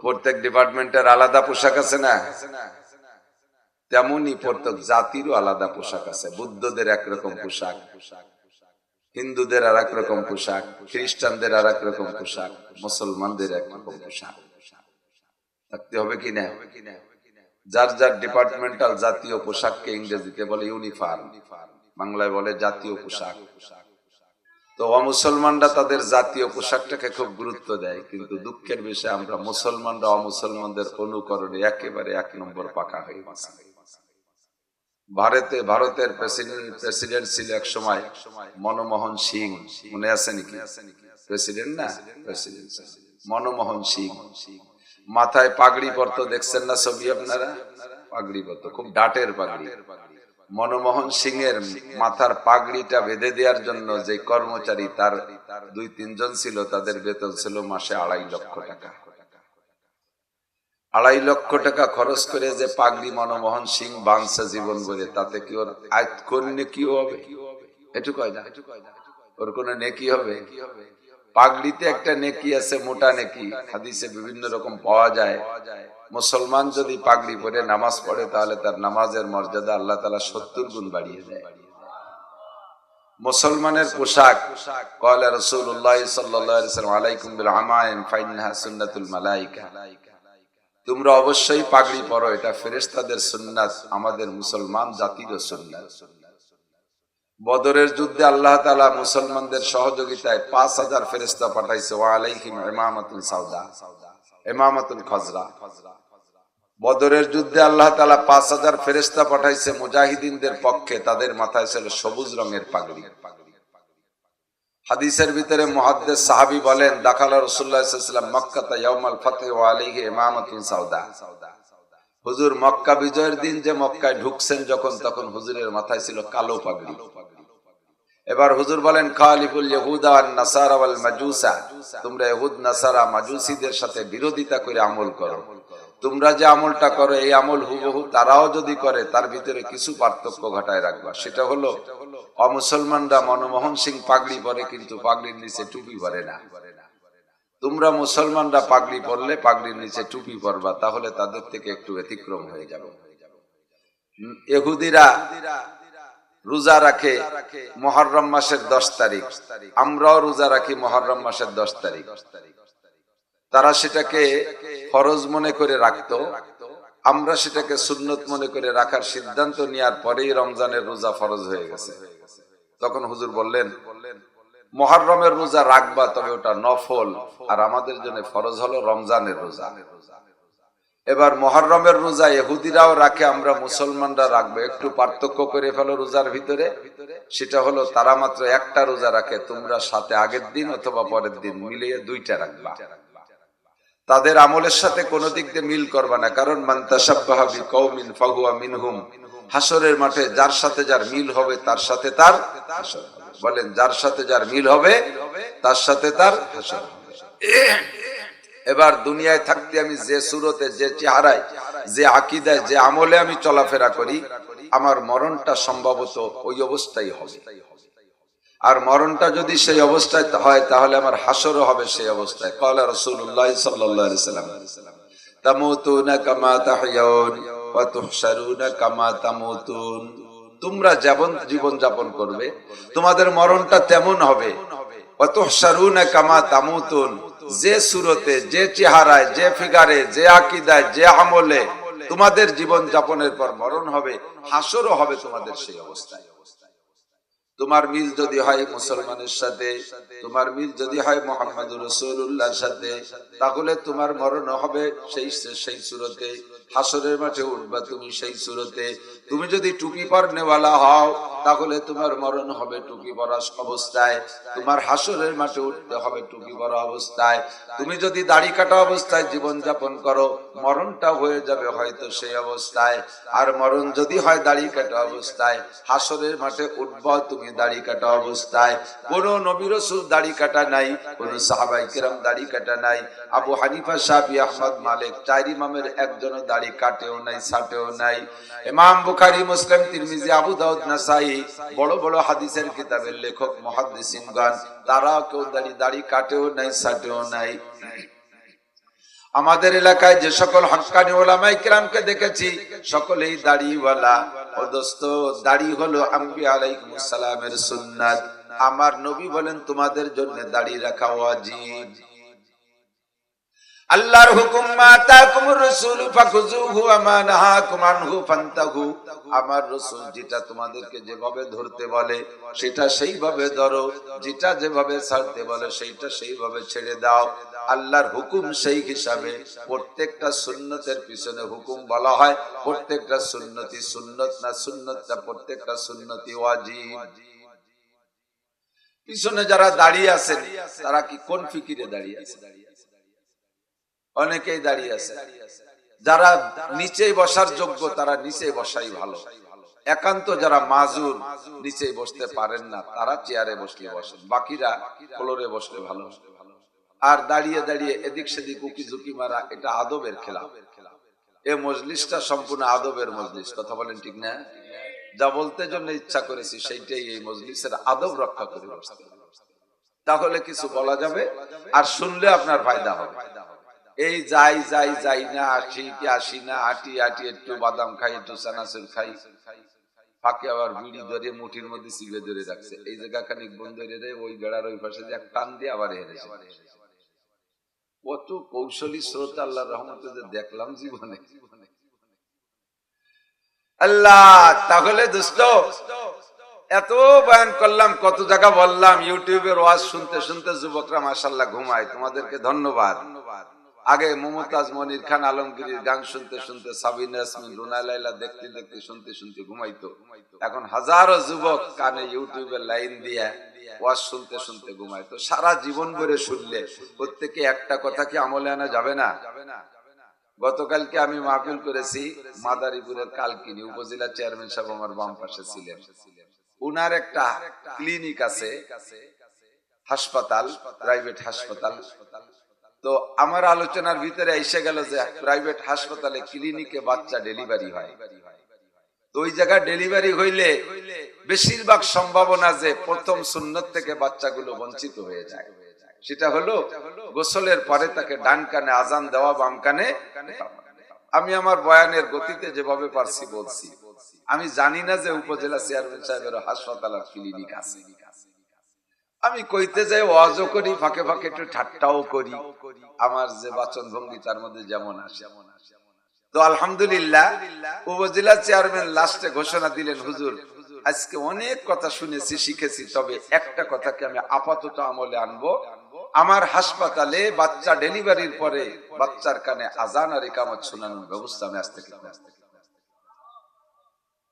প্রত্যেক ডিপার্টমেন্টের আলাদা পোশাক আছে না, তেমনি প্রত্যেক জাতিরও আলাদা পোশাক আছে। বুদ্ধদের একরকম পোশাক, হিন্দুদের আর এক রকম পোশাক, খ্রিস্টানদের আর এক রকম পোশাক, মুসলমানদের একরকম পোশাক থাকতে হবে কিনা? যার যার ডিপার্টমেন্টাল জাতীয় পোশাককে ইংরেজিতে বলে ইউনিফর্ম, বাংলায় বলে জাতীয় পোশাক। তো অমুসলমানরা তাদের জাতীয় পোশাকটাকে খুব গুরুত্ব দেয়, কিন্তু দুঃখের বিষয় আমরা মুসলমানরা অমুসলমানদের অনুকরণে একেবারে 1 নম্বর পাকা হয়ে গেছে। ভারতের প্রেসিডেন্ট ছিল এক সময় মনমোহন সিং, মনে আছে নাকি? প্রেসিডেন্ট না, প্রেসিডেন্ট মনমোহন সিং। মাথায় পাগড়ি পরতো, দেখছেন না ছবি আপনারা? পাগড়ি পরতো, খুব ডাটের পাগড়ি। মনমোহন সিং এর মাথার পাগড়িটা বেঁধে দেওয়ার জন্য যে কর্মচারী তার 2-3 জন ছিল, তাদের বেতন ছিল মাসে 2.5 লক্ষ টাকা। 2.5 লক্ষ টাকা খরচ করে যে পাগড়ি মনমোহন সিং বাঁধছে জীবন ভরে, তাতে কি ওর কোন নেকি হবে? একটু কয় না, ওর কোন নেকি হবে? পাগড়িতে একটা নেকি আছে, মোটা নেকি, হাদিসে বিভিন্ন রকম পাওয়া যায়। মুসলমান যদি পাগড়ি পরে নামাজ পড়ে, তাহলে তার নামাজের মর্যাদা আল্লাহ তাআলা 70 গুণ বাড়িয়ে দেয়। মুসলমানের পোশাক, ক্বালা রাসূলুল্লাহ সাল্লাল্লাহু আলাইহি ওয়াসাল্লাম, আলাইকুম বিল আমাইম ফাইন্নাহা সুন্নাতুল মালায়েকা। তোমরা অবশ্যই পাগড়ি পরো, এটা ফেরেশতাদের সুন্নাত, আমাদের মুসলমান জাতির সুন্নাত। বদরের যুদ্ধে আল্লাহ তাআলা মুসলমানদের সহযোগিতায় 5000 ফেরেশতা পাঠাইছে, ওয়া আলাইহিম ইমামাতুন সাউদা, ইমামাতুল খাজরা। বদরের যুদ্ধে আল্লাহ তাআলা 5000 ফেরেশতা পাঠাইছে মুজাহিদিনদের পক্ষে, তাদের মাথায় ছিল সবুজ রঙের পাগড়ি। হাদিসের ভিতরে মুহাদ্দিস সাহাবী বলেন, দাখালা রাসূলুল্লাহ সাল্লাল্লাহু আলাইহি ওয়াসাল্লাম মক্কাতা ইয়াউমাল ফাতহি ওয়া আলাইহি ইমামাতুন সাউদা। হুজুর মক্কা বিজয়ের দিন যে মক্কায় ঢুকছেন যখন, তখন হুজুরের মাথায় ছিল কালো পাগড়ি। এবার হুজুর বলেন, খালিফুল ইয়াহুদা ওয়ান নাসারা ওয়াল মাজুসা, তোমরা ইহুদ নাসারা মাজুসীদের সাথে বিরোধিতা করে আমল করো। তোমরা যে আমলটা করো, এই আমল হুবহু তারাও যদি করে, তার ভিতরে কিছু পার্থক্য ঘটায় রাখবা। সেটা হলো, অমুসলমানরা মনমোহন সিং পাগড়ি পরে, কিন্তু পাগড়ির নিচে টুপি পরে না। তোমরা মুসলমানরা পাগড়ি পরলে পাগড়ির নিচে টুপি পরবা, তাহলে তাদের থেকে একটু ব্যতিক্রম হয়ে যাবে। ইহুদিরা রোজা রাখে মুহররম মাসের 10 তারিখ, আমরাও রোজা রাখি মুহররম মাসের 10 তারিখ। তারা সেটাকে ফরজ মনে করে রাখতো, আমরা সেটাকে সুন্নত মনে করে রাখার সিদ্ধান্ত নেওয়ার পরেই রমজানের রোজা ফরজ হয়ে গেছে। তখন হুজুর বললেন, মুহররমের রোজা রাখবা, তবে ওটা নফল, আর আমাদের জন্য ফরজ হলো রমজানের রোজা। এবার মুহররমের রোজা ইহুদিরাও রাখে, আমরা মুসলমানরা রাখবো, একটু পার্থক্য করে ফেলো রোজার ভিতরে। সেটা হলো, তারা মাত্র একটা রোজা রাখে, তোমরা সাথে আগের দিন অথবা পরের দিন মিলিয়ে 2টা রাখবা। তাদের আমলের সাথে কোনো দিক দিয়ে মিল করবা না, কারণ মান তাশাব্বাহা বিকওমিন ফাহুয়া মিনহুম। হাসরের মাঠে যার সাথে যার মিল হবে, তার সাথে তার হাসর হবে। বলেন, যার সাথে যার মিল হবে, তার সাথে তার হাসর হবে। এবার দুনিয়ায় থাকতে আমি যে সুরতে, যে চেহারায়, যে আকীদায়, যে আমলে আমি চলাফেরা করি, আমার মরণটা সম্ভবত ওই অবস্থায় হবে। আর মরণটা যদি সেই অবস্থায় হয়, তাহলে আমার হাসরও হবে সেই অবস্থায়। ক্বালা রাসূলুল্লাহ সাল্লাল্লাহু আলাইহি ওয়াসাল্লাম, তামুতুনা কামা তাহইয়াউন ওয়া তুহশারুনা কামা তামুতুন। তোমরা যেমন জীবন যাপন করবে, তোমাদের মরণটা তেমন হবে। ওয়া তুহশারুনা কামা তামুতুন, যে সুরতে, যে চেহারায়, যে ফিগারে, যে আকীদায়, যে আমলে তোমাদের জীবন যাপনের পর মরণ হবে, হাসরও হবে তোমাদের সেই অবস্থায়। তোমার মিল যদি হয় মুসলমানের সাথে, তোমার মিল যদি হয় মুহাম্মদুর রাসূলুল্লাহর সাথে, তাহলে তোমার মরণ হবে সেই সুরতে। হাসরের মাঠে উঠবা তুমি সেই সুরতে। তুমি যদি টুপি পরনেওয়ালা হও, তাহলে তোমার মরণ হবে টুপি পরা অবস্থায়। তোমার হাসরের মাঠে উঠতে হবে টুপি পরা অবস্থায়। তুমি যদি দাড়ি কাটা অবস্থায় জীবন যাপন করো, মরণটা হয়ে যাবে হয়তো সেই অবস্থায়। আর মরণ যদি হয় দাড়ি কাটা অবস্থায়, হাসরের মাঠে উঠবা তুমি দাড়ি কাটা অবস্থায়। কোন নবী রাসূল দাড়ি কাটা নাই, কোন সাহাবায়ে কেরাম দাড়ি কাটা নাই। আবু হানিফা, শাফি, আহমদ, মালিক, 4 ইমামের একজনও দাড়ি কাটেও নাই, ছাটেও নাই। ইমাম বুখারী, মুসলিম, তিরমিজি, আবু দাউদ, নাসাই, বড় বড় হাদিসের কিতাবের লেখক মুহাদ্দিসিনগণ, তারা কেউ দাড়ি কাটেও নাই, ছাটেও নাই। আমাদের এলাকায় যে সকল হক্কানি ওলামায়ে কিরামকে দেখেছি সকলেই দাড়িওয়ালা। ও দোস্ত, দাড়ি হলো আম্বিয়া আলাইহিমুস সালামের সুন্নাত। আমার নবী বলেন তোমাদের জন্য দাড়ি রাখা ওয়াজিব। আল্লাহর হুকুম, মা তাকুমুর রাসূল ফাকুযুহু ওয়া মা নাহাকুম আনহু ফান্তাহু। আমার রাসূল যেটা তোমাদেরকে যেভাবে ধরতে বলে সেটা সেইভাবে ধরো, যেটা যেভাবে ছাড়তে বলে সেইটা সেইভাবে ছেড়ে দাও। আল্লাহর হুকুম সেই হিসাবে প্রত্যেকটা সুন্নতের পিছনে হুকুম বলা হয়। প্রত্যেকটা সুন্নতি সুন্নত না, সুন্নতটা প্রত্যেকটা সুন্নতি ওয়াজিব। পিছনে যারা দাঁড়িয়ে আছেন তারা কি কোন ফিকিরে দাঁড়িয়ে আছে? অনেকেই দাঁড়িয়ে আছে। যারা নিচে বসার যোগ্য তারা নিচে বসাই ভালো। একান্ত যারা মাজুর, নিচে বসতে পারেন না, তারা চেয়ারে বসলে বসেন, বাকিরা ফ্লোরে বসলে ভালো। আর দাঁড়িয়ে দাঁড়িয়ে এদিক সেদিক উকি ঝুঁকি মারা, এটা আদবের খেলাফ। এই মজলিসটা সম্পূর্ণ আদবের মজলিস। কথা বলেন ঠিক না? যা বলতে জন্য ইচ্ছা করেছি সেইটাই এই মজলিসের আদব রক্ষা করে বসতে। তাহলে কিছু বলা যাবে আর শুনলে আপনার ফায়দা হবে। এই যাই যাই যাই না, আসি কি আসি না, আটি আটি একটু বাদাম খাই, একটু চানাচুর খাই, ফাঁকে আবার বিড়ি ধরে মুঠির মধ্যে চিপে ধরে রাখছে। এই জায়গা খানিক বন্ধ রে, ওই বেড়ার ওই পাশে যে টান দিয়ে আবার হেরেছে। কত কৌশলী শ্রোতা আল্লাহর রহমতে যে দেখলাম জীবনে। আল্লাহ, তাহলে দোস্ত এত বয়ান করলাম, কত জায়গা বললাম, ইউটিউবের ওয়াজ শুনতে শুনতে যুবকরা মাশাআল্লাহ ঘুমায়। তোমাদেরকে ধন্যবাদ। আগে মুমতাজ মনির খান আলমগীরের গান শুনতে শুনতে, সাবিনা ইয়াসমিন, রুনা লাইলা দেখতে দেখতে শুনতে শুনতে ঘুমাইতো। এখন হাজারো যুবক কানে ইউটিউবের লাইন দিয়ে ওয়াজ শুনতে শুনতে ঘুমাইতো। সারা জীবন ভরে শুনলে প্রত্যেকে একটা কথা কি আমলে আনা যাবে না? গতকালকে আমি মাহফিল করেছি মাদারীপুরের কালকিনি। উপজেলা চেয়ারম্যান সাহেব আমার বাম পাশে ছিলেন। উনার একটা ক্লিনিক আছে, হাসপাতাল, প্রাইভেট হাসপাতাল। তো আমার আলোচনার ভিতরে এসে গেল যে প্রাইভেট হাসপাতালে ক্লিনিকে বাচ্চা ডেলিভারি হয়। তো ওই জায়গায় ডেলিভারি হইলে বেশিরভাগ সম্ভাবনা যে প্রথম সুন্নত থেকে বাচ্চাগুলো বঞ্চিত হয়ে যায়। সেটা হলো গোসলের পরে তাকে ডান কানে আজান দেওয়া, বাম কানে। আমি আমার বয়ানের গতিতে যেভাবে পারছি বলছি। আমি জানি না যে উপজেলা চেয়ারম্যান সাহেবের হাসপাতাল আর ক্লিনিক আছে। আমি কইতে যাই ওয়াজও করি, ফাঁকে ফাঁকে একটু ঠাট্টাও করি, আমার যে বাচন ভঙ্গি তার মধ্যে যেমন আসে। তো আলহামদুলিল্লাহ উপজেলা চেয়ারম্যান লাস্টে ঘোষণা দিলেন, হুজুর আজকে অনেক কথা শুনেছি, শিখেছি, তবে একটা কথাকে আমি আপাতত আমলে আনবো। আমার হাসপাতালে বাচ্চা ডেলিভারির পরে বাচ্চার কানে আজান আর ইকামত শোনানোর ব্যবস্থা আমি আজ থেকে করব।